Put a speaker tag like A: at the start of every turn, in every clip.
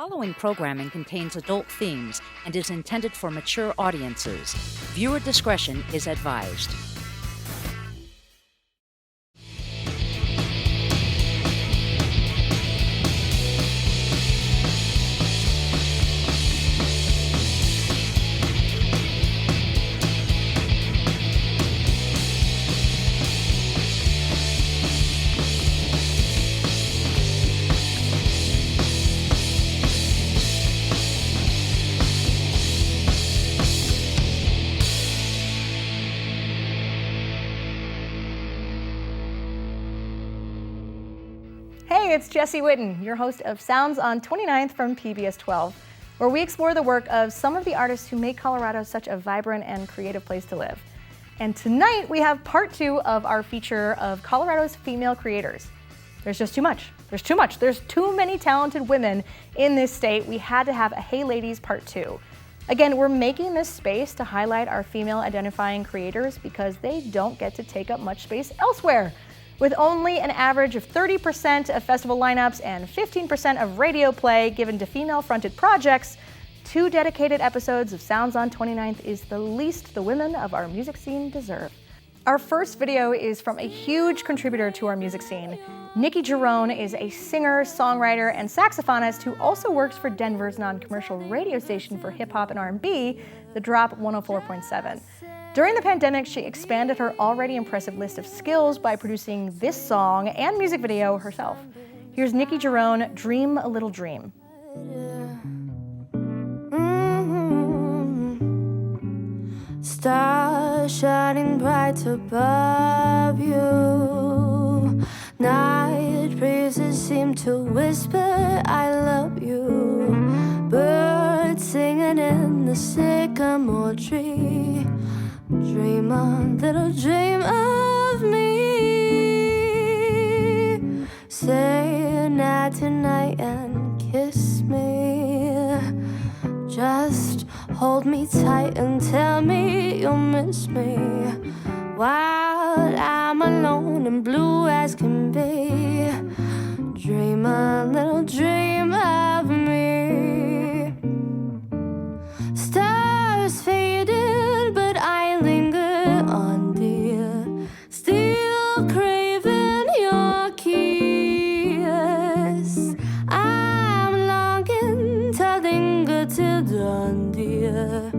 A: following programming contains adult themes and is intended for mature audiences. Viewer discretion is advised.
B: Hey, it's Jessi Whitten, your host of Sounds on 29th from PBS 12, where we explore the work of some of the artists who make Colorado such a vibrant and creative place to live. And tonight we have part 2 of our feature of Colorado's female creators. There's just too much. There's too much. There's too many talented women in this state. We had to have a Hey Ladies part 2. Again, we're making this space to highlight our female identifying creators because they don't get to take up much space elsewhere. With only an average of 30% of festival lineups and 15% of radio play given to female-fronted projects, 2 dedicated episodes of Sounds on 29th is the least the women of our music scene deserve. Our first video is from a huge contributor to our music scene. Nikki Giron is a singer, songwriter, and saxophonist who also works for Denver's non-commercial radio station for hip-hop and R&B, The Drop 104.7. During the pandemic, she expanded her already impressive list of skills by producing this song and music video herself. Here's Nikki Giron, Dream a Little Dream.
C: Stars shining bright above you. Night breezes seem to whisper, I love you. Birds singing in the sycamore tree. Dream on, little dream of me. Say night tonight and kiss me. Just hold me tight and tell me you'll miss me. While I'm alone and blue as can be. Dream on, little dream of me. Stars faded, but I linger on, dear. Still craving your kiss. I'm longing to linger till dawn, dear.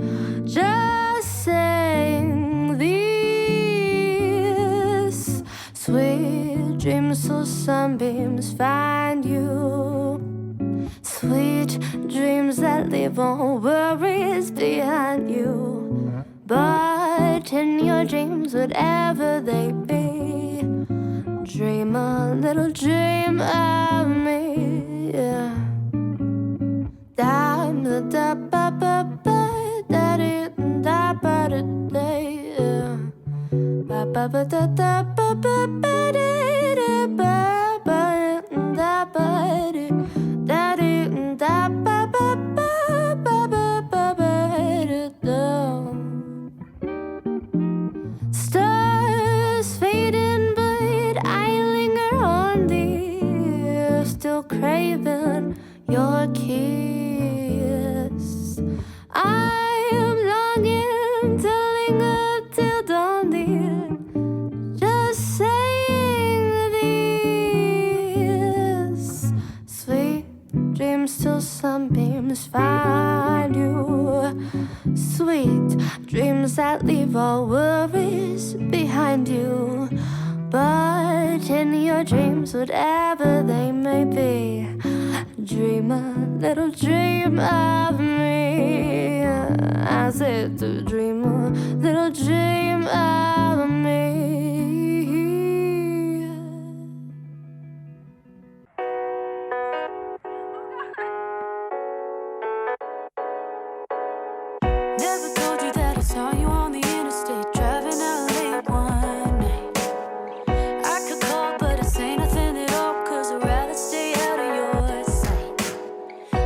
C: Just saying this. Sweet dreams till sunbeams find you. Sweet dreams that leave all worries behind you. But in your dreams, whatever they be, dream a little dream of me. Yeah. Da da da ba ba ba da da da ba da da. Ba ba ba da da ba ba ba da da ba ba da ba da. Da ba ba ba ba ba ba ba da. Stars fading, but I linger on thee. Still craving your kiss. I am longing to linger till dawn, dear. Just saying this. Sweet dreams till sunbeams find you. Sweet dreams that leave all worries behind you. But in your dreams, whatever they may be, dream a little dream of me. I said to dream a little dream of me. Never told you that I saw you on the interstate driving out late one night. I could call, but I say nothing at all, 'cause I'd rather stay out of your sight.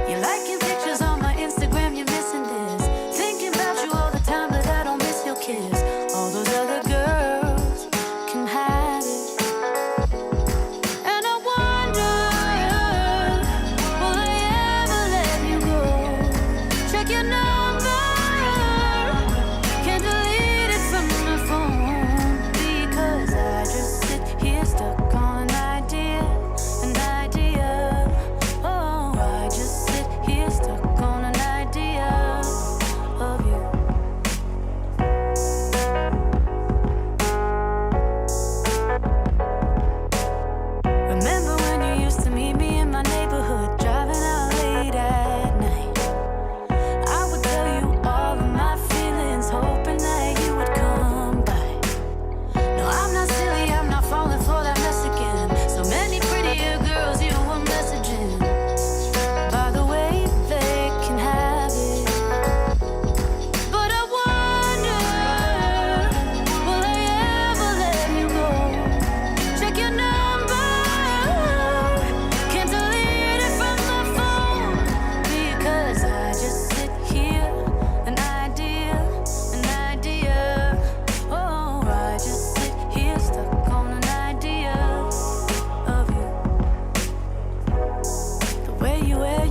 C: You're liking pictures on my Instagram, you're missing this. Thinking about you all the time, but I don't miss your kiss. All those other girls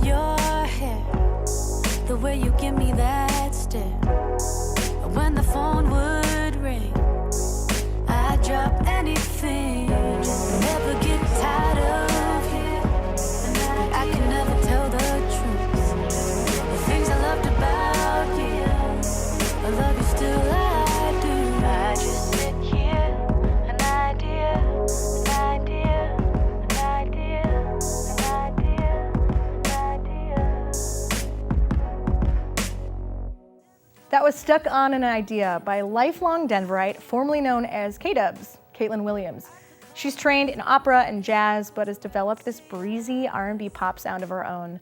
C: your hair, the way you give me that stare. When the phone would ring, I'd drop anything. Never get tired of you, but I can never tell the truth. The things I loved about you, I love you still, I do. I just sit here, an idea, an idea, an idea, an idea, an idea.
B: That was Stuck on an Idea by lifelong Denverite, formerly known as K-Dubs, Kaitlyn Williams. She's trained in opera and jazz, but has developed this breezy R&B pop sound of her own.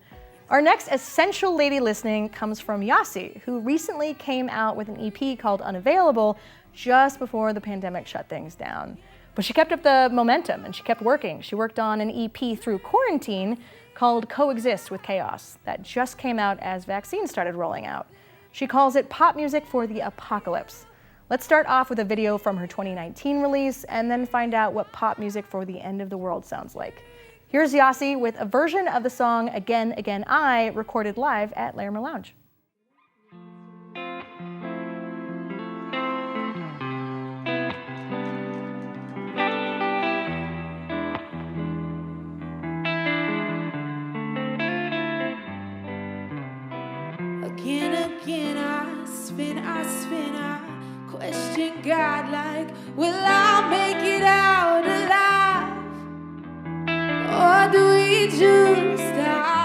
B: Our next essential lady listening comes from YaSi, who recently came out with an EP called Unavailable just before the pandemic shut things down. But she kept up the momentum and she kept working. She worked on an EP through quarantine called Coexist with Chaos that just came out as vaccines started rolling out. She calls it pop music for the apocalypse. Let's start off with a video from her 2019 release and then find out what pop music for the end of the world sounds like. Here's YaSi with a version of the song Again, Again, I, recorded live at Larimer Lounge.
D: Again, again, I question God like, will I make it out alive? Or do we just die?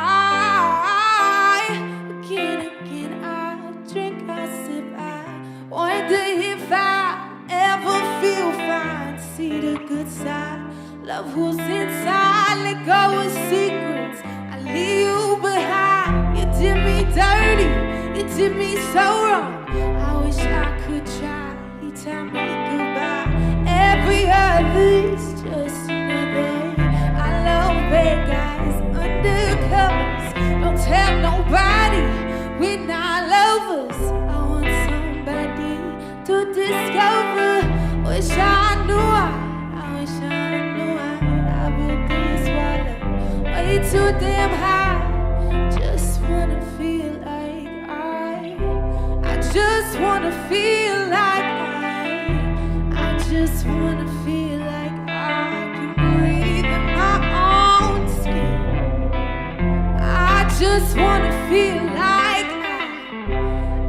D: Again, again, I drink, I sip, I wonder if I ever feel fine. See the good side, love who's inside, let go of secrets, I leave you behind. You did me dirty, you did me so wrong. I wish I could try, you tell me goodbye. Every other's just another. I love bad guys, undercovers. Don't tell nobody, we're not lovers. I want somebody to discover. Wish I knew I wish I knew I built this water way too damn high. Just wanna feel like I just wanna feel like I just wanna feel like I can breathe in my own skin. I just wanna feel like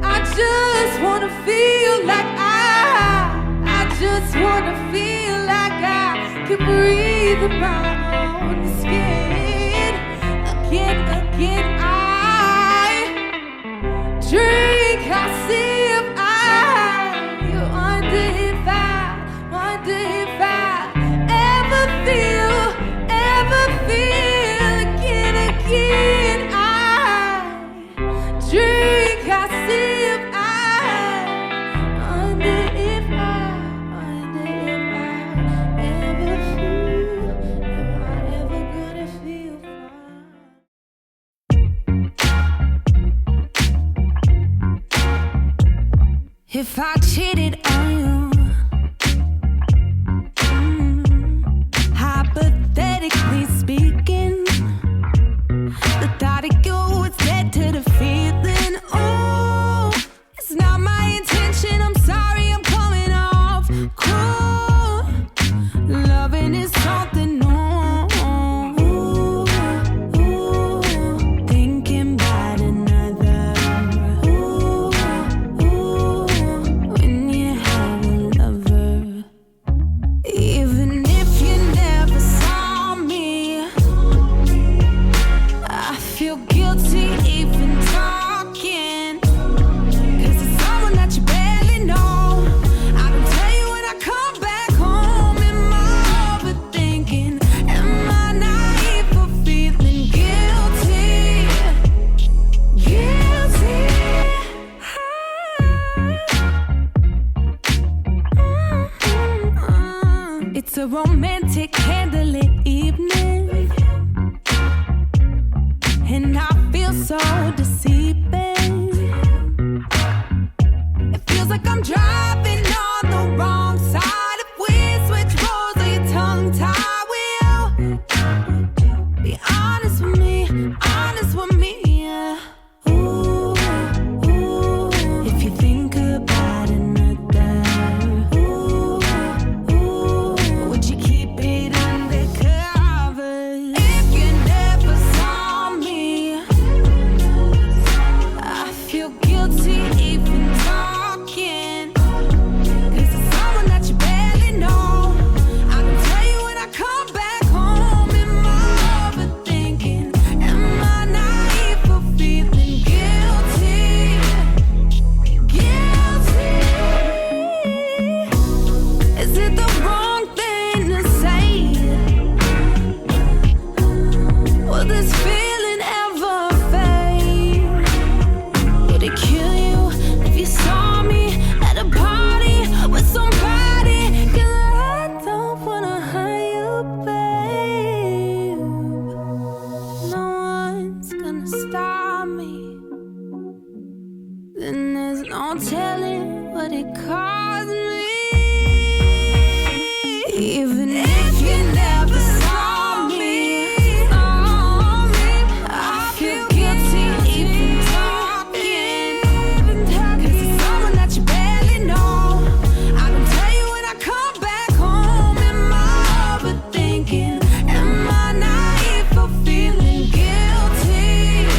D: I just wanna feel like I just wanna feel like I can breathe in my own skin. Again, again, I drink, I sip, you wonder if I ever feel again, again. I drink, I sip, wonder if I ever feel, am I ever gonna feel fine? If I cheated on you, hypothetically speaking, the thought of you is dead to the feeling. Oh, it's not my intention, I'm sorry, I'm coming off cool. Loving is something new. Thinking about another. When you have a lover. Even if you never saw me, I feel guilty even talking. 'Cause it's someone that you barely know. I can tell you when I come back home, am I overthinking? Am I naive for feeling guilty? Guilty. It's a romantic candlelit evening, and I feel so deceiving. It feels like I'm driving on the wrong side. If we switch roles, or your tongue tie will be honest with me, honest with me. stop me, then there's no telling what it cost me. Even if you never saw me, I feel guilty even talking. 'Cause it's someone that you barely know. I can tell you when I come back home, am I overthinking? Am I naive for feeling guilty?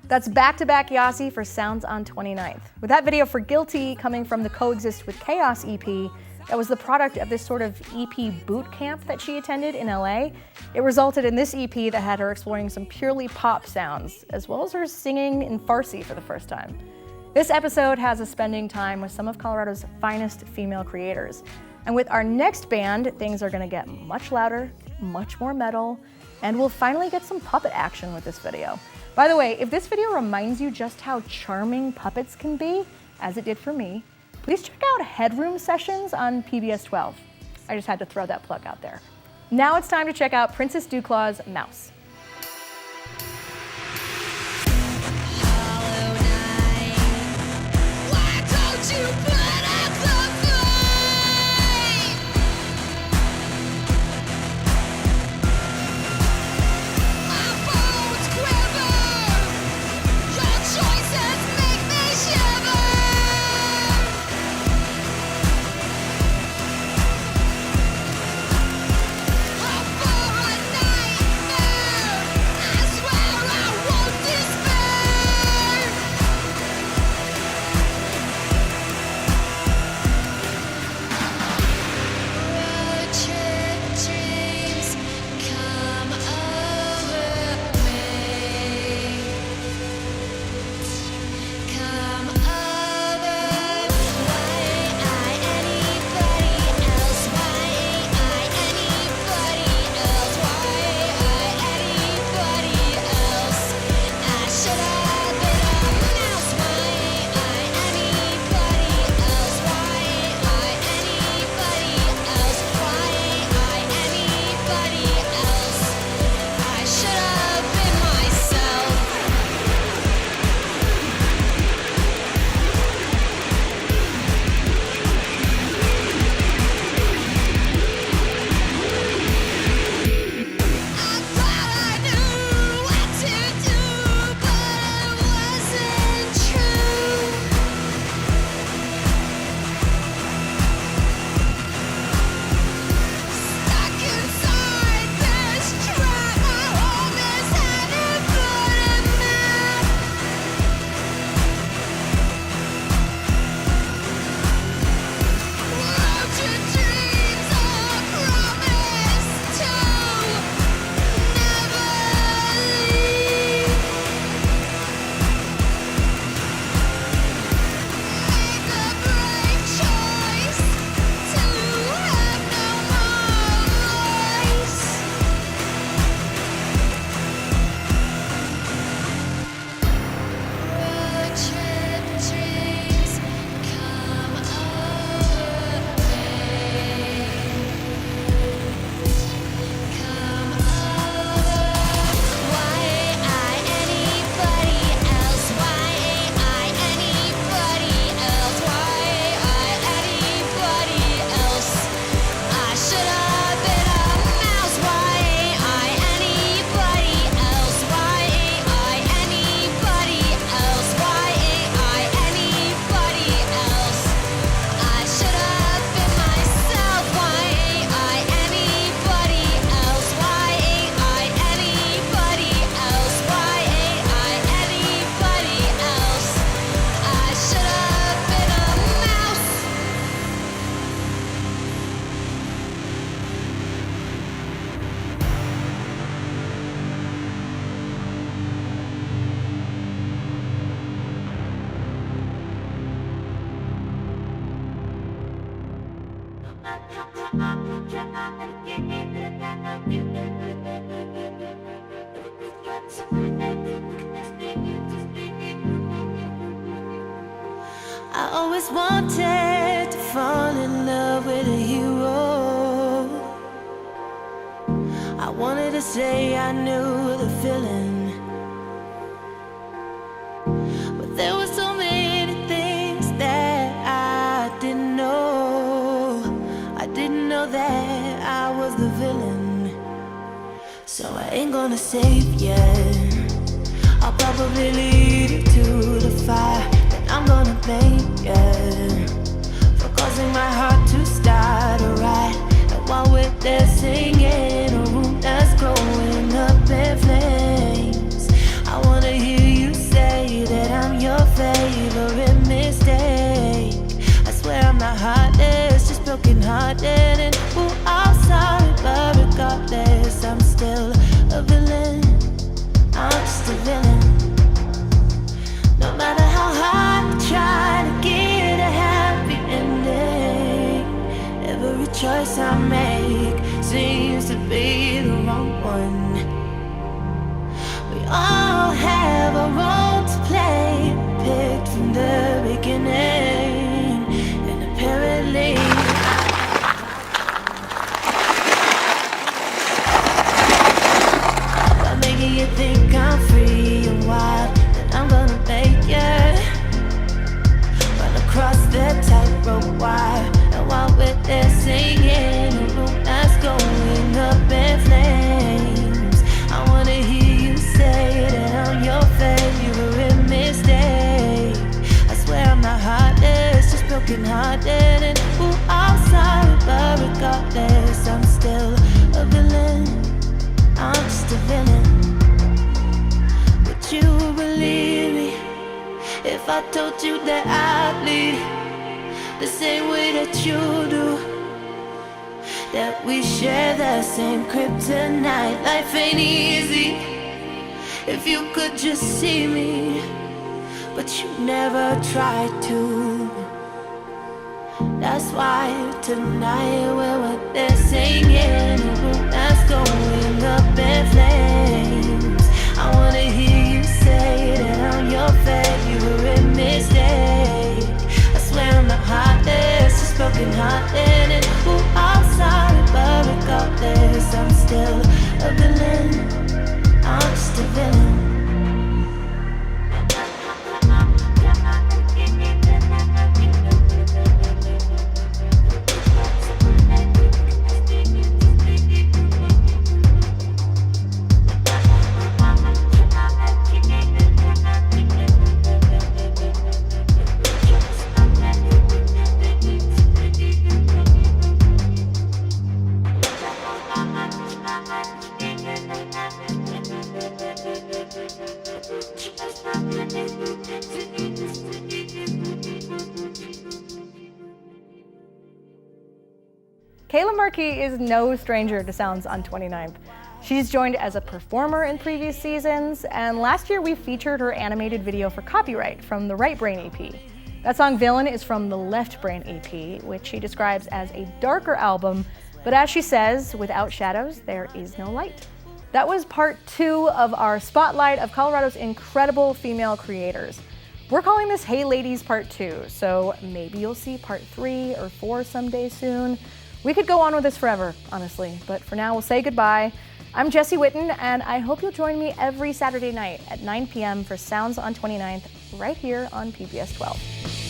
B: That's back-to-back YaSi for Sounds on 29th. With that video for Guilty coming from the Coexist with Chaos EP, that was the product of this sort of EP boot camp that she attended in LA. It resulted in this EP that had her exploring some purely pop sounds, as well as her singing in Farsi for the first time. This episode has us spending time with some of Colorado's finest female creators. And with our next band, things are gonna get much louder, much more metal, and we'll finally get some puppet action with this video. By the way, if this video reminds you just how charming puppets can be, as it did for me, please check out Headroom Sessions on PBS 12. I just had to throw that plug out there. Now it's time to check out Princess Dewclaw's Mouse.
D: I always wanted to fall in love with a hero. I wanted to say I knew the feeling, but there were so many things that I didn't know. I didn't know that I was the villain, so I ain't gonna save you. I'll probably lead you to the fire that I'm gonna make you, for causing my heart to start a riot. And while we're there singing, a room that's going up in flames, I wanna hear you say that I'm your favorite mistake. I swear I'm not heartless, just broken hearted. And ooh, I'm sorry, but regardless, I'm still a villain. I'm just a villain. No matter how hard I try to get a happy ending, every choice I make seems to be the wrong one. We all have a role to play, picked from the beginning, and apparently by making you think I'm free and wild, then I'm gonna make you run across the tightrope wire. And while we're there singing, a room that's going up in flames, I wanna hear you say that I'm your favorite mistake. I swear I'm not heartless, just broken hearted. And ooh, I'm sorry, but regardless, I'm still a villain. I'm just a villain. Would you believe me if I told you that I bleed the same way that you do? That we share the same kryptonite. Life ain't easy if you could just see me, but you never tried to. That's why tonight when we're there singing, a room that's going up in flames, I wanna hear you say that I'm your favorite mistake. I swear I'm not heartless, just broken hearted. And ooh, I'm sorry, but regardless, I'm still a villain. I'm just a villain.
B: Kayla Marque is no stranger to Sounds on 29th. She's joined as a performer in previous seasons, and last year we featured her animated video for Copyright from the Right Brain EP. That song Villain is from the Left Brain EP, which she describes as a darker album, but as she says, without shadows, there is no light. That was part 2 of our spotlight of Colorado's incredible female creators. We're calling this Hey Ladies Part 2, so maybe you'll see Part 3 or 4 someday soon. We could go on with this forever, honestly, but for now we'll say goodbye. I'm Jessi Whitten, and I hope you'll join me every Saturday night at 9 p.m. for Sounds on 29th, right here on PBS 12.